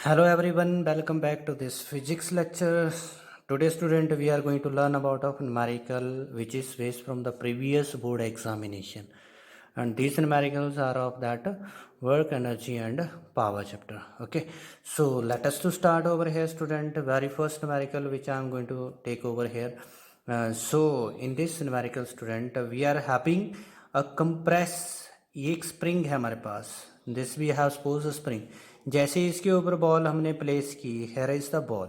Hello everyone, welcome back to this physics lecture. Today student we are going to learn about of numerical which is based from the previous board examination, and these numericals are of that work, energy and power chapter. Okay, so let us to start over here student. Very first numerical which I am going to take over here. So in this numerical student we are having a compress. ये एक spring है हमारे पास. This we have suppose spring. जैसे ही इसके ऊपर ball हमने प्लेस की, हेयर इज द बॉल.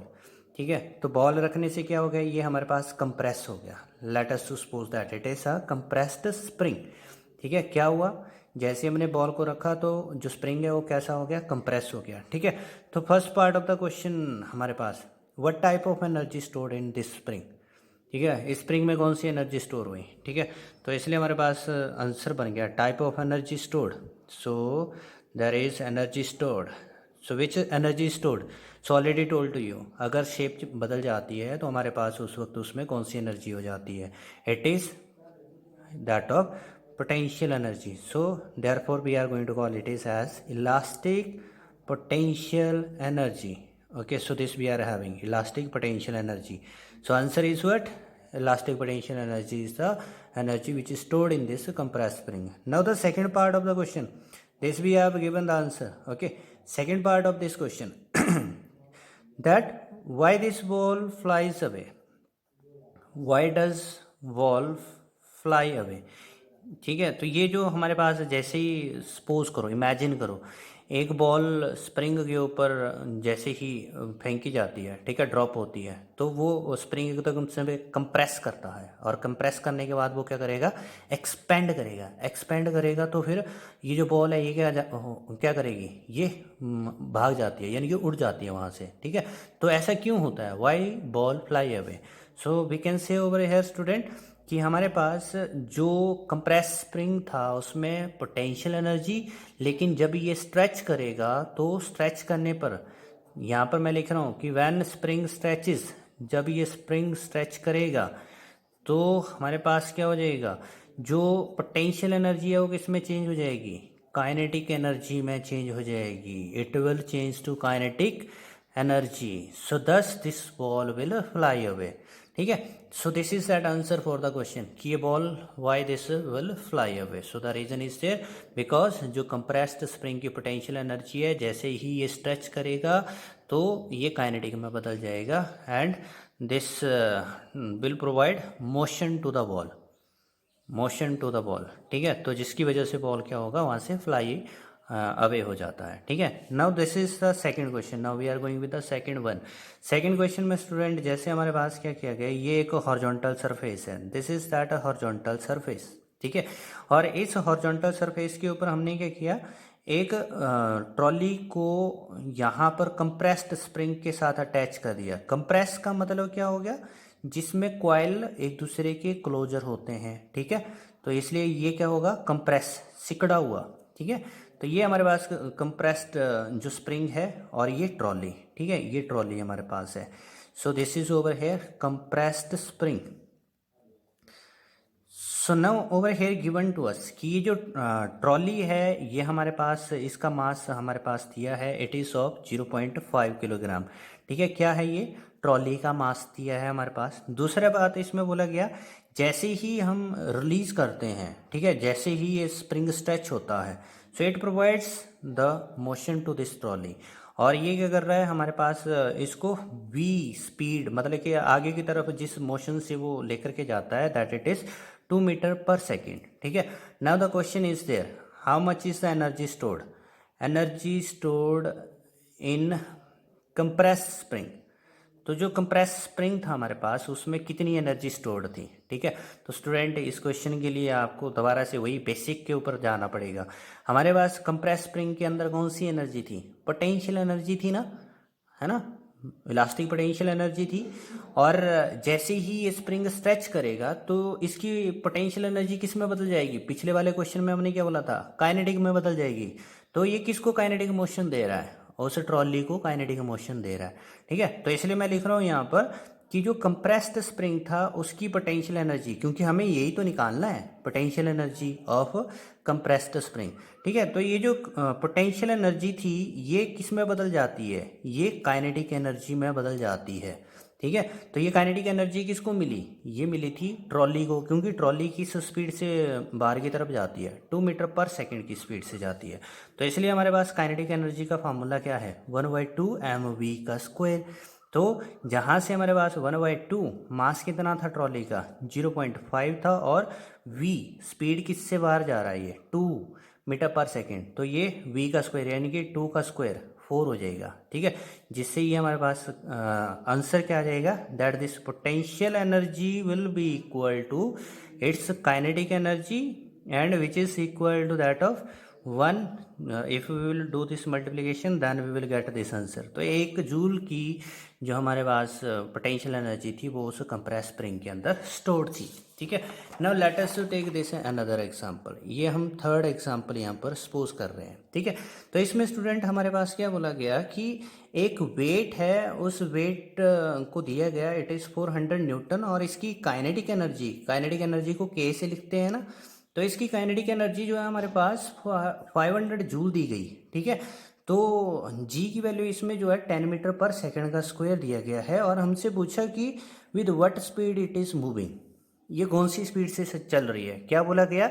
ठीक है, तो बॉल रखने से क्या हो गया, ये हमारे पास कंप्रेस हो गया. Let us to suppose that it is a compressed spring. ठीक है, क्या हुआ, जैसे हमने बॉल को रखा तो जो स्प्रिंग है वो कैसा हो गया, कंप्रेस हो गया. ठीक है, तो first part of the question हमारे पास, what type of energy stored in this spring. ठीक है, स्प्रिंग में कौन सी एनर्जी स्टोर हुई. ठीक है, तो इसलिए हमारे पास आंसर बन गया type of energy stored. So there is energy stored. So which energy stored. So already told to you, अगर शेप बदल जाती है तो हमारे पास उस वक्त उसमें कौन सी एनर्जी हो जाती है, it is that of potential energy. So therefore we are going to call it is as elastic potential energy. Okay, so this we are having elastic potential energy. So answer is what, elastic potential energy is the energy which is stored in this compressed spring. Now the second part of the question, this we have given the answer. Okay, second part of this question that why this ball flies away. Why does ball fly away. ठीक है, तो ये जो हमारे पास जैसे ही suppose करो, imagine करो, एक बॉल स्प्रिंग के ऊपर जैसे ही फेंकी जाती है, ठीक है, ड्रॉप होती है, तो वो स्प्रिंग एकदम से कंप्रेस करता है, और कंप्रेस करने के बाद वो क्या करेगा, एक्सपेंड करेगा. एक्सपेंड करेगा तो फिर ये जो बॉल है ये क्या करेगी, ये भाग जाती है, यानी कि उड़ जाती है वहाँ से. ठीक है, तो ऐसा क्यों होता है, why ball fly away. So we can say over here student कि हमारे पास जो कंप्रेस स्प्रिंग था उसमें पोटेंशियल एनर्जी, लेकिन जब ये स्ट्रेच करेगा तो स्ट्रेच करने पर, यहाँ पर मैं लिख रहा हूँ कि व्हेन स्प्रिंग स्ट्रेचेस, जब ये स्प्रिंग स्ट्रेच करेगा तो हमारे पास क्या हो जाएगा, जो पोटेंशियल एनर्जी है वो किस में चेंज हो जाएगी, काइनेटिक एनर्जी में चेंज हो जाएगी. It will change to kinetic energy. So thus this ball will fly away. ठीक है, so this is that answer for the question कि ये ball why this will fly away. So the reason is there because जो compressed spring की potential energy है, जैसे ही ये stretch करेगा तो ये काइनेटिक में बदल जाएगा, and this will provide motion to the ball. Motion to the ball. ठीक है, तो जिसकी वजह से बॉल क्या होगा, वहाँ से फ्लाई अवे हो जाता है. ठीक है, now this is the second question. Now we are going with the second one. Second question में स्टूडेंट जैसे हमारे पास क्या किया गया, ये एक हॉरिजॉन्टल सरफेस है, this is that a horizontal surface. ठीक है, और इस हॉरिजॉन्टल सरफेस के ऊपर हमने क्या किया, एक ट्रॉली को यहाँ पर कंप्रेस्ड स्प्रिंग के साथ अटैच कर दिया. कंप्रेस का मतलब क्या हो गया, जिसमें कॉइल एक दूसरे के क्लोजर होते हैं. ठीक है, तो इसलिए ये क्या होगा, कंप्रेस, सिकड़ा हुआ. ठीक है, तो ये हमारे पास कंप्रेस्ड जो स्प्रिंग है, और ये ट्रॉली. ठीक है, ये ट्रॉली हमारे पास है. So this is over here compressed spring. So now over here given to us कि ये जो ट्रॉली है, ये हमारे पास इसका मास हमारे पास दिया है, इट इज ऑफ 0.5 किलोग्राम. ठीक है, क्या है ये, ट्रॉली का मास दिया है हमारे पास. दूसरा बात इसमें बोला गया, जैसे ही हम रिलीज करते हैं, ठीक है, जैसे ही ये स्प्रिंग स्ट्रेच होता है, so it provides the motion to this trolley. और ये क्या कर रहा है हमारे पास, इसको वी स्पीड, मतलब कि आगे की तरफ जिस मोशन से वो लेकर के जाता है, that it is 2 metre per second. ठीक है, now the question is there, how much is the energy stored. Energy stored in compress spring. तो जो कंप्रेस स्प्रिंग था हमारे पास, उसमें कितनी एनर्जी स्टोर्ड थी. ठीक है, तो स्टूडेंट इस क्वेश्चन के लिए आपको दोबारा से वही बेसिक के ऊपर जाना पड़ेगा. हमारे पास कंप्रेस स्प्रिंग के अंदर कौन सी एनर्जी थी, पोटेंशियल एनर्जी थी ना, है ना, इलास्टिक पोटेंशियल एनर्जी थी. और जैसे ही ये स्प्रिंग स्ट्रेच करेगा तो इसकी पोटेंशियल एनर्जी किस में बदल जाएगी, पिछले वाले क्वेश्चन में हमने क्या बोला था, काइनेटिक में बदल जाएगी. तो ये किसको काइनेटिक मोशन दे रहा है, उस ट्रॉली को काइनेटिक मोशन दे रहा है. ठीक है, तो इसलिए मैं लिख रहा हूँ यहाँ पर कि जो कंप्रेस्ड स्प्रिंग था उसकी पोटेंशियल एनर्जी, क्योंकि हमें यही तो निकालना है potential energy of compressed spring, ठीक है। तो ये जो पोटेंशियल एनर्जी थी ये किस में बदल जाती है, ये काइनेटिक एनर्जी में बदल जाती है, ठीक है। तो ये काइनेटिक एनर्जी किसको मिली, ये मिली थी ट्रॉली को, क्योंकि ट्रॉली किस स्पीड से बाहर की तरफ जाती है, 2 मीटर पर सेकेंड की स्पीड से जाती है। तो इसलिए हमारे पास काइनेटिक एनर्जी का फार्मूला क्या है, 1/2 mv का स्क्वायर। तो जहाँ से हमारे पास 1/2 मास कितना था ट्रॉली का, 0.5 था, और v स्पीड किससे बाहर जा रहा है, ये 2 मीटर पर सेकेंड, तो ये v का स्क्वायर यानी कि 2 का स्क्वायर 4 हो जाएगा, ठीक है। जिससे ये हमारे पास आंसर क्या आ जाएगा, that this potential energy will be equal to its kinetic energy and which is equal to that of 1, if we will do this multiplication then we will get this answer. तो 1 joule की जो हमारे पास potential energy थी वो उस compress spring के अंदर store थी, ठीक है। Now let us to take this another example, ये हम थर्ड एग्जांपल यहाँ पर सपोज कर रहे हैं, ठीक है। तो इसमें स्टूडेंट हमारे पास क्या बोला गया कि एक वेट है, उस वेट को दिया गया इट इज़ 400 न्यूटन, और इसकी काइनेटिक एनर्जी को के से लिखते हैं ना, तो इसकी काइनेटिक एनर्जी जो है हमारे पास 500 जूल दी गई, ठीक है। तो जी की वैल्यू इसमें जो है 10 मीटर पर सेकंड का स्क्वायर दिया गया है, और हमसे पूछा कि with what speed it is moving, ये कौन सी स्पीड से चल रही है। क्या बोला गया,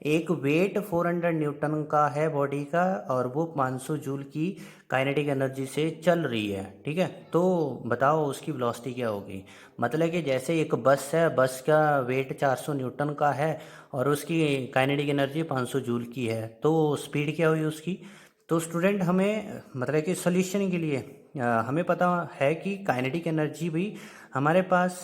एक वेट 400 न्यूटन का है बॉडी का, और वो 500 जूल की काइनेटिक एनर्जी से चल रही है, ठीक है। तो बताओ उसकी वेलोसिटी क्या होगी। मतलब कि जैसे एक बस है, बस का वेट 400 न्यूटन का है और उसकी काइनेटिक एनर्जी 500 जूल की है, तो स्पीड क्या हुई उसकी। तो स्टूडेंट हमें मतलब कि सोल्यूशन के लिए हमें पता है कि काइनेटिक एनर्जी भी हमारे पास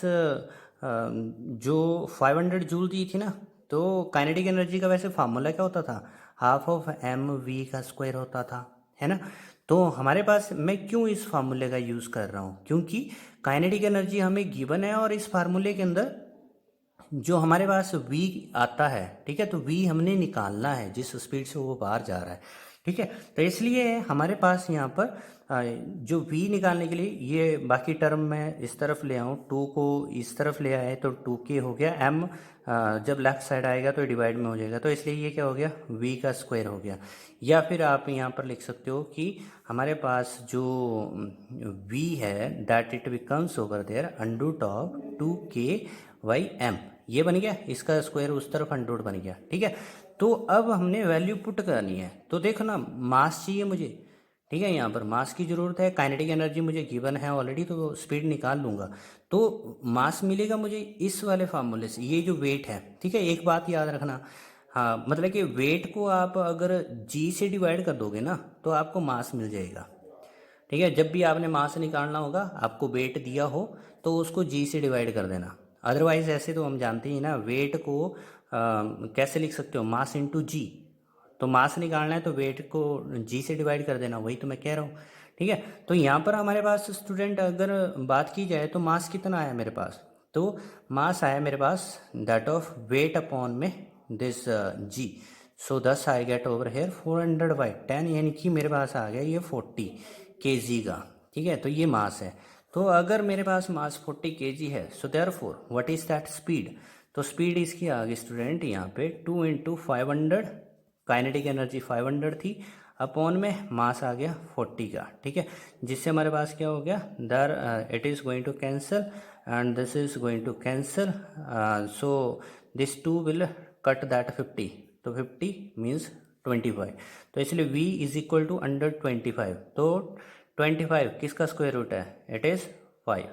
जो 500 जूल दी थी ना, तो काइनेटिक एनर्जी का वैसे फार्मूला क्या होता था, हाफ ऑफ mv का स्क्वायर होता था, है ना। तो हमारे पास, मैं क्यों इस फार्मूले का यूज़ कर रहा हूँ, क्योंकि काइनेटिक एनर्जी हमें गिवन है, और इस फार्मूले के अंदर जो हमारे पास v आता है, ठीक है, तो v हमने निकालना है जिस स्पीड से वो बाहर जा रहा है, ठीक है। तो इसलिए हमारे पास यहाँ पर जो v निकालने के लिए ये बाकी टर्म मैं इस तरफ ले आऊँ, 2 को इस तरफ ले आए तो 2k हो गया, m जब लेफ्ट साइड आएगा तो डिवाइड में हो जाएगा, तो इसलिए ये क्या हो गया, v का स्क्वायर हो गया। या फिर आप यहाँ पर लिख सकते हो कि हमारे पास जो v है that it becomes over there under of 2k/m, ये बन गया, इसका स्क्वायर उस तरफ 100 बन गया, ठीक है। तो अब हमने वैल्यू पुट करनी है, तो देखो ना, मास चाहिए मुझे, ठीक है, यहाँ पर मास की ज़रूरत है, काइनेटिक एनर्जी मुझे गिवन है ऑलरेडी, तो स्पीड निकाल लूँगा। तो मास मिलेगा मुझे इस वाले फार्मूले से, ये जो वेट है, ठीक है। एक बात याद रखना, हाँ, मतलब कि वेट को आप अगर जी से डिवाइड कर दोगे ना तो आपको मास मिल जाएगा, ठीक है। जब भी आपने मास निकालना होगा, आपको वेट दिया हो तो उसको जी से डिवाइड कर देना, अदरवाइज ऐसे तो हम जानते ही ना वेट को कैसे लिख सकते हो, मास इंटू जी। तो मास निकालना है तो वेट को जी से डिवाइड कर देना, वही तो मैं कह रहा हूँ, ठीक है। तो यहाँ पर हमारे पास स्टूडेंट अगर बात की जाए तो मास कितना आया मेरे पास, तो मास आया मेरे पास दैट ऑफ वेट अपॉन में this g, so 10 I get over here 400/10, यानी कि मेरे पास आ गया ये 40 kg का, ठीक है। तो ये मास है, तो अगर मेरे पास मास 40 kg है, so therefore what is that speed, तो स्पीड इसकी आ गई स्टूडेंट यहाँ पे 2 × 500, काइनेटिक एनर्जी 500 थी, अपॉन में मास आ गया 40 का, ठीक है। जिससे हमारे पास क्या हो गया, there it is going to cancel and this is going to cancel, so this 2 will cut that 50, तो 50 मीन्स 25, तो इसलिए v is equal to under 25, तो 25 किसका स्क्वायर रूट है, इट इज़ 5,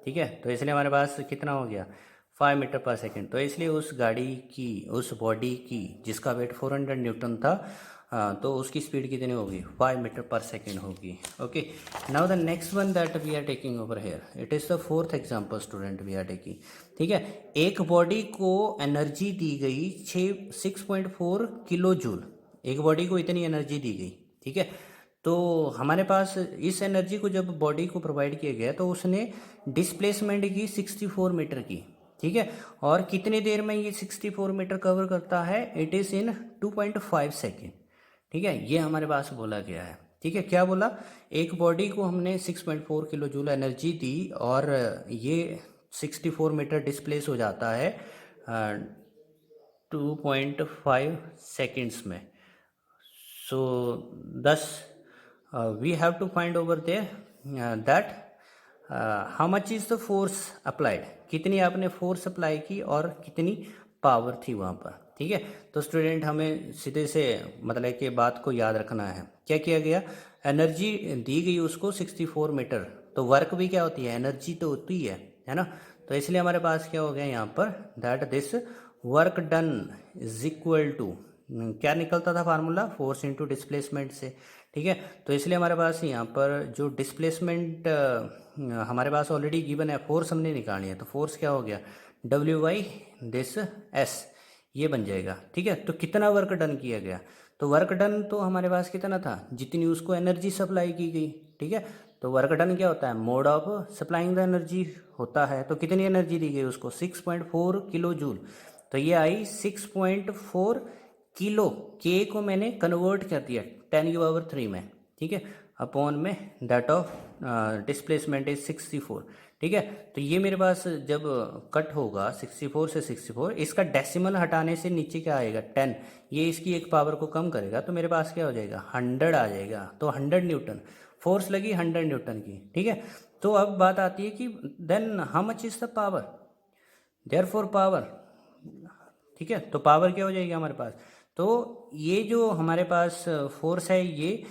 ठीक है। तो इसलिए हमारे पास कितना हो गया, 5 मीटर पर सेकेंड। तो इसलिए उस गाड़ी की, उस बॉडी की जिसका वेट 400 न्यूटन था, तो उसकी स्पीड कितनी होगी, 5 मीटर पर सेकेंड होगी। Okay, now the next one that we are taking over here, it is the fourth example student we are taking, ठीक है। एक बॉडी को एनर्जी दी गई 6.4 किलो जूल, एक बॉडी को इतनी एनर्जी दी गई, ठीक है। तो हमारे पास इस एनर्जी को जब बॉडी को प्रोवाइड किया गया तो उसने डिस्प्लेसमेंट की 64 मीटर की, ठीक है। और कितने देर में ये 64 मीटर कवर करता है, इट इज़ इन 2.5 सेकेंड, ठीक है। ये हमारे पास बोला गया है, ठीक है। क्या बोला, एक बॉडी को हमने 6.4 किलो जूल एनर्जी दी और ये 64 मीटर डिस्प्लेस हो जाता है 2.5 सेकेंड्स में. So thus we have to find over there that how much is the force applied, कितनी आपने फोर्स अप्लाई की और कितनी पावर थी वहाँ पर. ठीक है, तो स्टूडेंट हमें सीधे से मतलब कि बात को याद रखना है. क्या किया गया, एनर्जी दी गई उसको 64 मीटर, तो वर्क भी क्या होती है, एनर्जी तो होती है ना. तो इसलिए हमारे पास क्या हो गया यहाँ पर, that this work done is equal to, क्या निकलता था फार्मूला, फोर्स इनटू डिस्प्लेसमेंट से. ठीक है, तो इसलिए हमारे पास यहाँ पर जो डिस्प्लेसमेंट हमारे पास ऑलरेडी गिवन है, फोर्स हमने निकालनी है, तो फोर्स क्या हो गया, डब्ल्यू बाई दिस एस, ये बन जाएगा. ठीक है, तो कितना वर्क डन किया गया, तो वर्क डन तो हमारे पास कितना था, जितनी उसको एनर्जी सप्लाई की गई. ठीक है, तो वर्क डन क्या होता है, mode of supplying the energy होता है. तो कितनी एनर्जी दी गई उसको, 6.4 किलो जूल. तो ये आई 6.4 किलो, के को मैंने कन्वर्ट कर दिया 10⁻³ में. ठीक है, अपॉन में दैट ऑफ डिस्प्लेसमेंट इज 64. ठीक है, तो ये मेरे पास जब कट होगा 64 से 64, इसका डेसिमल हटाने से नीचे क्या आएगा, 10, ये इसकी एक पावर को कम करेगा, तो मेरे पास क्या हो जाएगा, 100 आ जाएगा. तो 100 न्यूटन फोर्स लगी, 100 न्यूटन की. ठीक है, तो अब बात आती है कि then how much is the power, therefore power. ठीक है, तो पावर क्या हो जाएगी हमारे पास, तो ये जो हमारे पास फोर्स है ये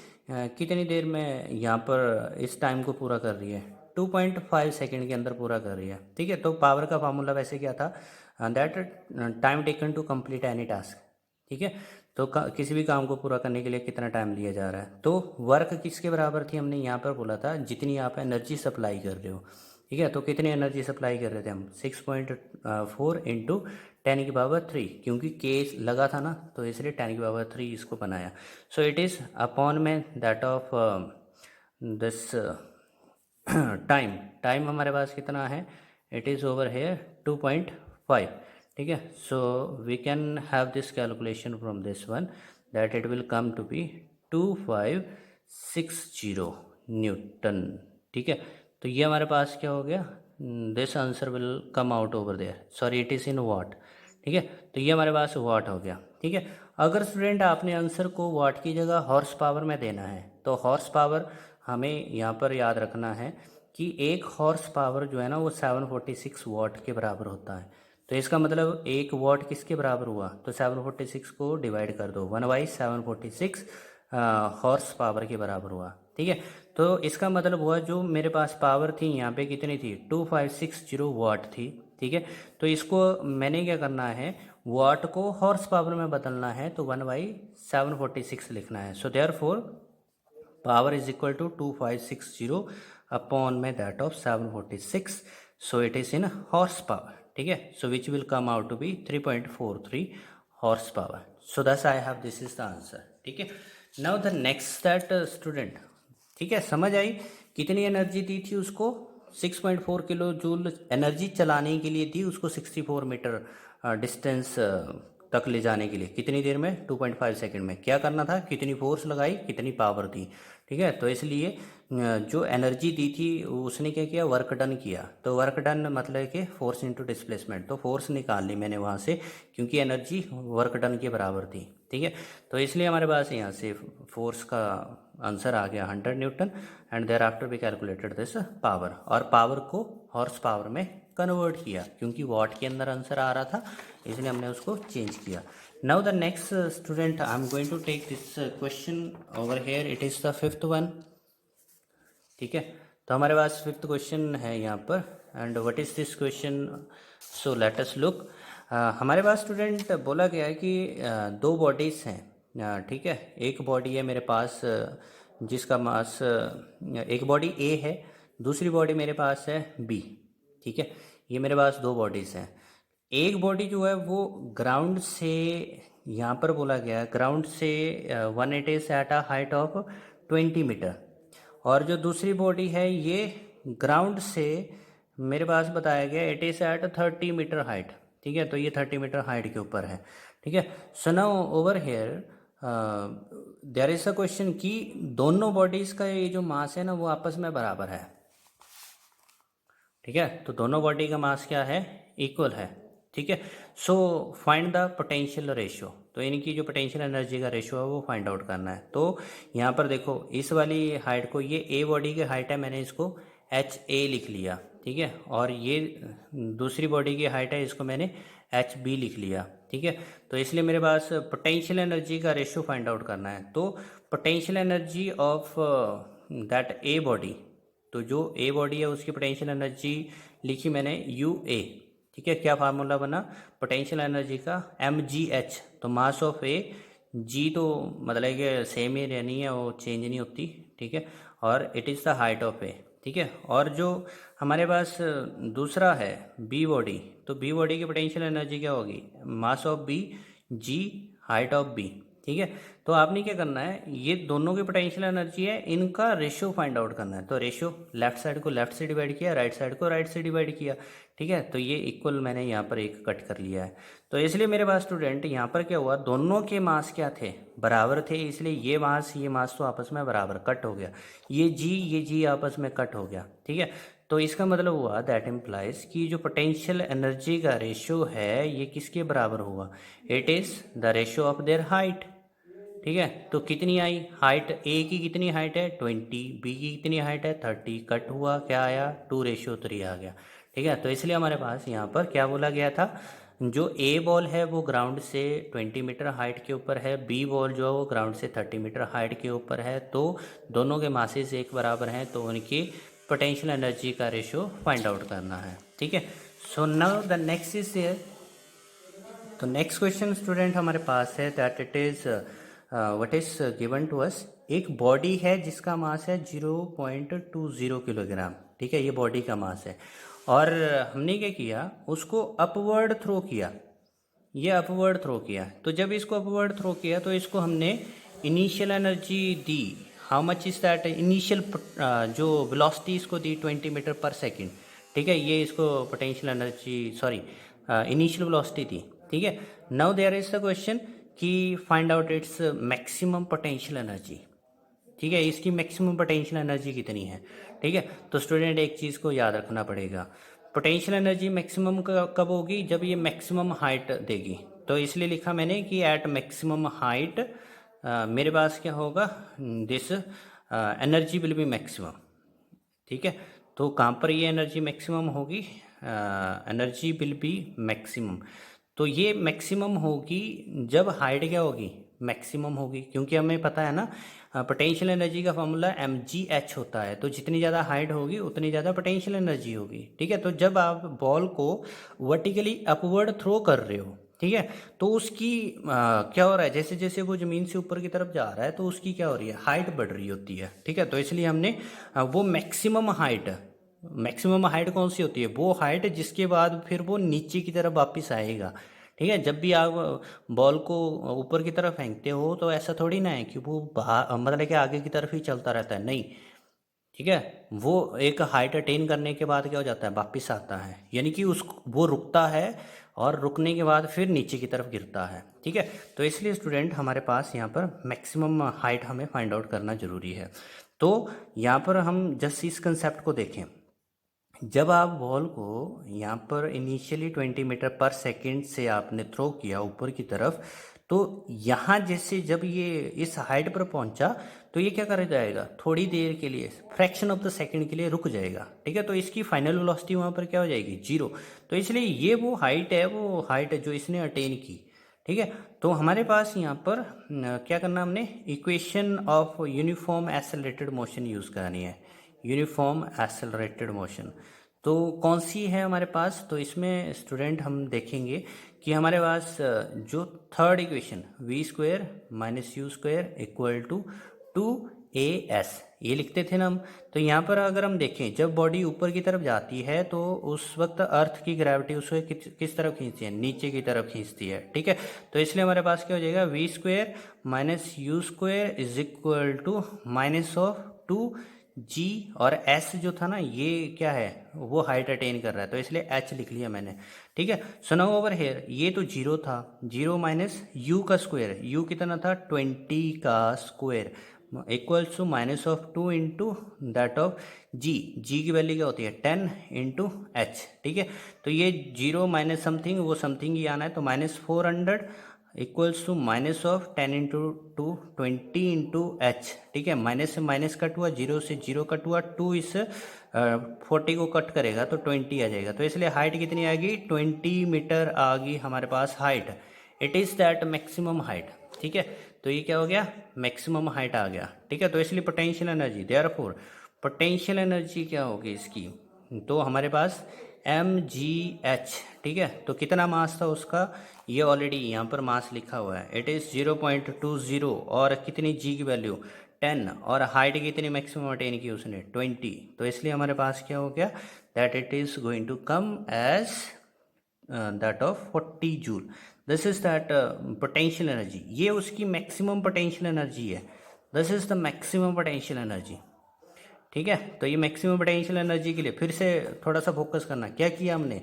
कितनी देर में यहाँ पर इस टाइम को पूरा कर रही है, 2.5 सेकेंड के अंदर पूरा कर रही है. ठीक है, तो पावर का फार्मूला वैसे क्या था, that time taken to complete any task. ठीक है, तो किसी भी काम को पूरा करने के लिए कितना टाइम लिया जा रहा है, तो वर्क किसके बराबर थी, हमने यहाँ पर बोला था जितनी आप एनर्जी सप्लाई कर रहे हो. ठीक है, तो कितनी एनर्जी सप्लाई कर रहे थे हम, 6.4 इंटू 10⁻³ क्योंकि के लगा था ना, तो इसलिए 10⁻³ इसको बनाया. सो इट इज़ अपॉन में दैट ऑफ दिस टाइम हमारे पास कितना है, इट इज़ ओवर हेयर 2.5. ठीक है, so we can have this calculation from this one, that it will come to be 2560 newton. ठीक है, तो ये हमारे पास क्या हो गया, this answer will come out over there, sorry it is in watt. ठीक है, तो ये हमारे पास वाट हो गया. ठीक है, अगर स्टूडेंट आपने आंसर को वाट की जगह हॉर्स पावर में देना है, तो हॉर्स पावर हमें यहाँ पर याद रखना है कि एक हॉर्स पावर जो है ना वो 746 वाट के बराबर होता है. तो इसका मतलब एक वाट किसके बराबर हुआ, तो 746 को डिवाइड कर दो, 1/746 हॉर्स पावर के बराबर हुआ. ठीक है, तो इसका मतलब हुआ जो मेरे पास पावर थी यहाँ पे कितनी थी, 2560 वाट थी. ठीक है, तो इसको मैंने क्या करना है, वाट को हॉर्स पावर में बदलना है, तो 1/746 लिखना है. So therefore power is equal to 2560 upon में that of 746. So it is in horsepower. ठीक है, so which will come out to be 3.43 horsepower. So thus I have this is the answer. ठीक है, now the next that student. ठीक है, समझ आई कितनी energy दी थी उसको, 6.4 किलो जूल एनर्जी चलाने के लिए दी उसको, 64 मीटर डिस्टेंस तक ले जाने के लिए कितनी देर में, 2.5 सेकेंड में. क्या करना था, कितनी फोर्स लगाई, कितनी पावर दी. ठीक है, तो इसलिए जो एनर्जी दी थी उसने क्या किया, वर्क डन किया. तो वर्क डन मतलब कि फोर्स इनटू डिस्प्लेसमेंट, तो फोर्स निकाल ली मैंने वहाँ से क्योंकि एनर्जी वर्क डन के बराबर थी. ठीक है, तो इसलिए हमारे पास यहाँ से फोर्स का आंसर आ गया 100 newton. And there after we calculated this power, और पावर को हॉर्स पावर में कन्वर्ट किया क्योंकि वाट के अंदर आंसर आ रहा था, इसलिए हमने उसको चेंज किया. Now the next student, I am going to take this question over here, it is the 5th one. ठीक है, तो हमारे पास 5th क्वेश्चन है यहाँ पर. And what is this question, so let us look. हमारे पास स्टूडेंट बोला गया है कि दो बॉडीज़ हैं. ठीक है, एक बॉडी है मेरे पास जिसका मास, एक बॉडी ए है, दूसरी बॉडी मेरे पास है बी. ठीक है, ये मेरे पास दो बॉडीज़ हैं. एक बॉडी जो है वो ग्राउंड से, यहाँ पर बोला गया है ग्राउंड से one it is at a height of 20 metre, और जो दूसरी बॉडी है ये ग्राउंड से मेरे पास बताया गया it is at 30 metre height. ठीक है, तो ये 30 मीटर हाइट के ऊपर है. ठीक है, so now over here there is a question कि दोनों बॉडीज़ का ये जो मास है ना वो आपस में बराबर है. ठीक है। तो दोनों बॉडी का मास क्या है, इक्वल है। ठीक है। So find the potential ratio, तो इनकी जो पोटेंशियल एनर्जी का रेशियो है वो फाइंड आउट करना है। तो यहाँ पर देखो इस वाली हाइट को, ये ए बॉडी की हाइट है, मैंने इसको एच ए लिख लिया। ठीक है। और ये दूसरी बॉडी की हाइट है, इसको मैंने एच बी लिख लिया। ठीक है। तो इसलिए मेरे पास पोटेंशियल एनर्जी का रेशियो फाइंड आउट करना है। तो potential energy of that a body, तो जो ए बॉडी है उसकी पोटेंशियल एनर्जी लिखी मैंने यू ए। ठीक है। क्या फार्मूला बना पोटेंशियल एनर्जी का, एम जी एच। तो मास ऑफ ए, जी तो मतलब कि सेम ही रहनी है, वो चेंज नहीं होती। ठीक है। और it is the height of A. ठीक है। और जो हमारे पास दूसरा है बी बॉडी, तो बी बॉडी की पोटेंशियल एनर्जी क्या होगी, mass of B G height of B. ठीक है। तो आपने क्या करना है, ये दोनों की पोटेंशियल एनर्जी है, इनका रेशियो फाइंड आउट करना है। तो रेशियो लेफ्ट साइड को लेफ्ट से डिवाइड किया, राइट साइड को राइट से डिवाइड किया। ठीक है। तो ये इक्वल मैंने यहाँ पर एक कट कर लिया है। तो इसलिए मेरे पास स्टूडेंट यहाँ पर क्या हुआ, दोनों के मास क्या थे, बराबर थे। इसलिए ये मास तो आपस में बराबर कट हो गया, ये जी आपस में कट हो गया। ठीक है। तो इसका मतलब हुआ दैट इम्प्लाइज कि जो पोटेंशियल एनर्जी का रेशियो है ये किसके बराबर हुआ, it is the ratio of their height. ठीक है। तो कितनी आई हाइट, ए की कितनी हाइट है 20, बी की कितनी हाइट है 30, कट हुआ क्या आया 2:3 आ गया। ठीक है। तो इसलिए हमारे पास यहाँ पर क्या बोला गया था, जो ए बॉल है वो ग्राउंड से 20 मीटर हाइट के ऊपर है, बी बॉल जो है वो ग्राउंड से 30 मीटर हाइट के ऊपर है। तो दोनों के मासेस एक बराबर हैं, तो उनकी पोटेंशियल एनर्जी का रेशियो फाइंड आउट करना है। ठीक है। So now the next is there. तो नेक्स्ट क्वेश्चन स्टूडेंट हमारे पास है that it is what is given to us, एक बॉडी है जिसका मास है 0.20 किलोग्राम। ठीक है। ये बॉडी का मास है, और हमने क्या किया, उसको अपवर्ड थ्रो किया, ये अपवर्ड थ्रो किया। तो जब इसको अपवर्ड थ्रो किया तो इसको हमने initial energy the, how much is that, initial जो वेलोसिटी इसको दी 20 मीटर पर सेकेंड। ठीक है। ये इसको potential energy sorry initial velocity दी। ठीक है। Now there is the question कि find out its maximum potential energy. ठीक है। इसकी मैक्सिमम पोटेंशियल एनर्जी कितनी है। ठीक है। तो स्टूडेंट एक चीज़ को याद रखना पड़ेगा, पोटेंशियल एनर्जी मैक्सिमम कब होगी, जब ये मैक्सिमम हाइट देगी। तो इसलिए लिखा मैंने कि एट मैक्सिमम हाइट मेरे पास क्या होगा, this energy will B maximum. ठीक है। तो कहाँ पर ये एनर्जी मैक्सिमम होगी, एनर्जी विल बी मैक्सिमम। तो ये मैक्सिमम होगी जब हाइट क्या होगी, मैक्सिमम होगी, क्योंकि हमें पता है ना पोटेंशियल एनर्जी का फॉर्मूला एम जी एच होता है। तो जितनी ज़्यादा हाइट होगी उतनी ज़्यादा पोटेंशियल एनर्जी होगी। ठीक है। तो जब आप बॉल को वर्टिकली अपवर्ड थ्रो कर रहे हो, ठीक है, तो उसकी क्या हो रहा है, जैसे जैसे वो ज़मीन से ऊपर की तरफ जा रहा है तो उसकी क्या हो रही है, हाइट बढ़ रही होती है। ठीक है। तो इसलिए हमने वो मैक्सिमम हाइट कौन सी होती है, वो हाइट जिसके बाद फिर वो नीचे की तरफ वापस आएगा। ठीक है। जब भी आप बॉल को ऊपर की तरफ फेंकते हो तो ऐसा थोड़ी ना है कि वो मतलब कि आगे की तरफ ही चलता रहता है, नहीं। ठीक है। वो एक हाइट अटेन करने के बाद क्या हो जाता है, वापस आता है, यानी कि वो रुकता है और रुकने के बाद फिर नीचे की तरफ गिरता है। ठीक है। तो इसलिए स्टूडेंट हमारे पास यहाँ पर मैक्सिमम हाइट हमें फाइंड आउट करना जरूरी है। तो यहाँ पर हम जस्ट इस कंसेप्ट को देखें, जब आप बॉल को यहाँ पर इनिशियली 20 मीटर पर सेकेंड से आपने थ्रो किया ऊपर की तरफ, तो यहाँ जैसे जब ये इस हाइट पर पहुँचा तो ये क्या कर जाएगा, थोड़ी देर के लिए, फ्रैक्शन ऑफ द सेकंड के लिए रुक जाएगा। ठीक है। तो इसकी फाइनल वेलोसिटी वहाँ पर क्या हो जाएगी, 0। तो इसलिए ये वो हाइट है जो इसने अटेन की। ठीक है। तो हमारे पास यहाँ पर क्या करना, हमने equation of uniform accelerated motion use करनी है, यूनिफॉर्म एक्सेलरेटेड मोशन। तो कौन सी है हमारे पास, तो इसमें स्टूडेंट हम देखेंगे कि हमारे पास जो third equation v² - u² = 2as, ये लिखते थे ना हम। तो यहाँ पर अगर हम देखें, जब बॉडी ऊपर की तरफ जाती है तो उस वक्त अर्थ की ग्रेविटी उसे किस तरफ खींचती है, नीचे की तरफ खींचती है। ठीक है। तो इसलिए हमारे पास क्या हो जाएगा, v² - u² = -2g, और s जो था ना ये क्या है, वो हाइट अटेन कर रहा है, तो इसलिए h लिख लिया मैंने। ठीक है। सो नाउ ओवर हेयर ये तो 0 था, 0 - u का स्क्वायर, u कितना था 20 का square, equals to minus of 2 into that of G. G की वैल्यू क्या होती है 10 इंटू एच। ठीक है, तो ये 0 माइनस समथिंग वो समथिंग ही आना है, तो -400 equals to minus of 10 into 2 20 into h. ठीक है, माइनस से माइनस कट हुआ, 0 से 0 कट हुआ, 2 इस 40 को कट करेगा तो 20 आ जाएगा। तो इसलिए हाइट कितनी आ गई 20 मीटर आ गई हमारे पास height. It is that maximum height. ठीक है, तो ये क्या हो गया मैक्सिमम हाइट आ गया। ठीक है, तो इसलिए potential energy therefore potential energy क्या होगी इसकी, तो हमारे पास mgh। ठीक है, तो कितना मास था उसका, ये ऑलरेडी यहाँ पर मास लिखा हुआ है, इट इज़ 0.20 और कितनी जी की वैल्यू 10 और हाइट कितनी मैक्सिमम अटेन की उसने 20। तो इसलिए हमारे पास क्या हो गया that it is going to come as that of 40 joule. This is that potential energy, ये उसकी मैक्सिमम पोटेंशियल एनर्जी है। This is the maximum potential energy. ठीक है, तो ये मैक्सिमम पोटेंशियल एनर्जी के लिए फिर से थोड़ा सा फोकस करना। क्या किया हमने,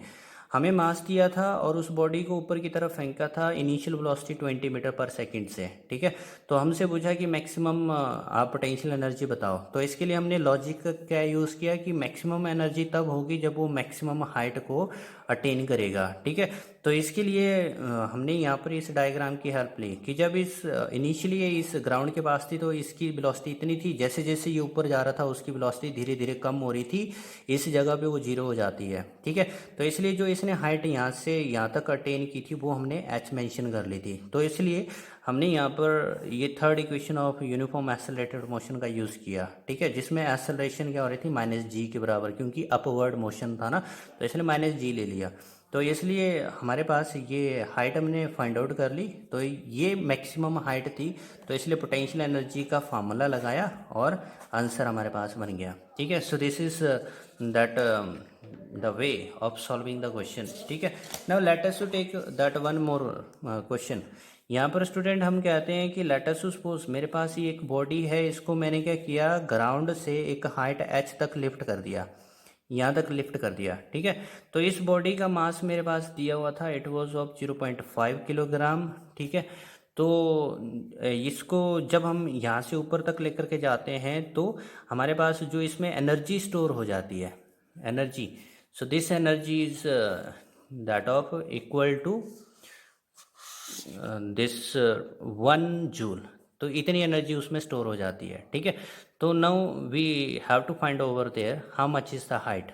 हमें मास दिया था और उस बॉडी को ऊपर की तरफ फेंका था इनिशियल वेलोसिटी 20 मीटर पर सेकंड से। ठीक है, तो हमसे पूछा कि मैक्सिमम आप पोटेंशियल एनर्जी बताओ। तो इसके लिए हमने लॉजिक का क्या यूज़ किया कि मैक्सिमम एनर्जी तब होगी जब वो मैक्सिमम हाइट को अटेन करेगा। ठीक है, तो इसके लिए हमने यहाँ पर इस डायग्राम की हेल्प ली कि जब इस इनिशियली इस ग्राउंड के पास थी तो इसकी वेलोसिटी इतनी थी, जैसे जैसे ये ऊपर जा रहा था उसकी वेलोसिटी धीरे धीरे कम हो रही थी, इस जगह पे वो 0 हो जाती है। ठीक है, तो इसलिए जो इसने हाइट यहाँ से यहाँ तक अटेन की थी वो हमने एच मेंशन कर ली थी। तो इसलिए हमने यहाँ पर ये third equation of uniform accelerated motion का यूज़ किया। ठीक है, जिसमें एक्सेलरेशन क्या हो रही थी -g के बराबर, क्योंकि अपवर्ड मोशन था ना, तो इसलिए -g ले लिया। तो इसलिए हमारे पास ये हाइट हमने फाइंड आउट कर ली, तो ये मैक्सिमम हाइट थी, तो इसलिए पोटेंशियल एनर्जी का फार्मूला लगाया और आंसर हमारे पास बन गया। ठीक है, so this is that the way of solving the question. ठीक है, now let us to take that one more question. यहाँ पर स्टूडेंट हम कहते हैं कि लेट अस टू सपोज मेरे पास ये एक बॉडी है, इसको मैंने क्या किया ग्राउंड से एक हाइट h तक लिफ्ट कर दिया, यहाँ तक लिफ्ट कर दिया। ठीक है, तो इस बॉडी का मास मेरे पास दिया हुआ था, इट वाज ऑफ 0.5 किलोग्राम। ठीक है, तो इसको जब हम यहाँ से ऊपर तक लेकर के जाते हैं तो हमारे पास जो इसमें एनर्जी स्टोर हो जाती है energy, so this energy is that of equal to this 1 joule. तो इतनी एनर्जी उसमें स्टोर हो जाती है। ठीक है, तो now we have to find over there how much is the height.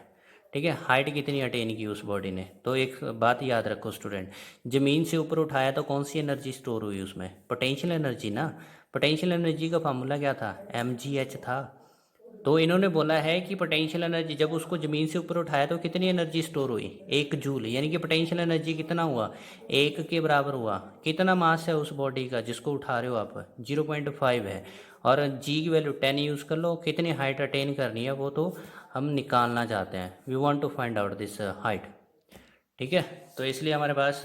ठीक है, हाइट कितनी अटेन की उस बॉडी ने। तो एक बात याद रखो स्टूडेंट, ज़मीन से ऊपर उठाया तो कौन सी एनर्जी स्टोर हुई उसमें, पोटेंशियल एनर्जी ना। पोटेंशियल एनर्जी का फार्मूला क्या था mgh था। तो इन्होंने बोला है कि पोटेंशियल एनर्जी जब उसको ज़मीन से ऊपर उठाया तो कितनी एनर्जी स्टोर हुई 1 जूल, यानी कि पोटेंशियल एनर्जी कितना हुआ 1 के बराबर हुआ। कितना मास है उस बॉडी का जिसको उठा रहे हो आप 0.5 है, और जी की वैल्यू 10 यूज़ कर लो। कितनी हाइट अटेन करनी है वो तो हम निकालना चाहते हैं, we want to find out this height. ठीक है, तो इसलिए हमारे पास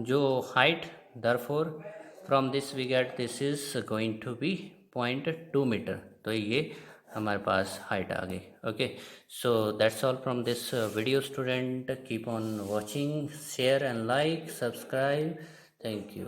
जो height therefore from this we get this is going to be 0.2 metre. तो ये हमारे पास हाइट आ गई। Okay, so that's all from this video student, keep on watching, share and like, subscribe, thank you.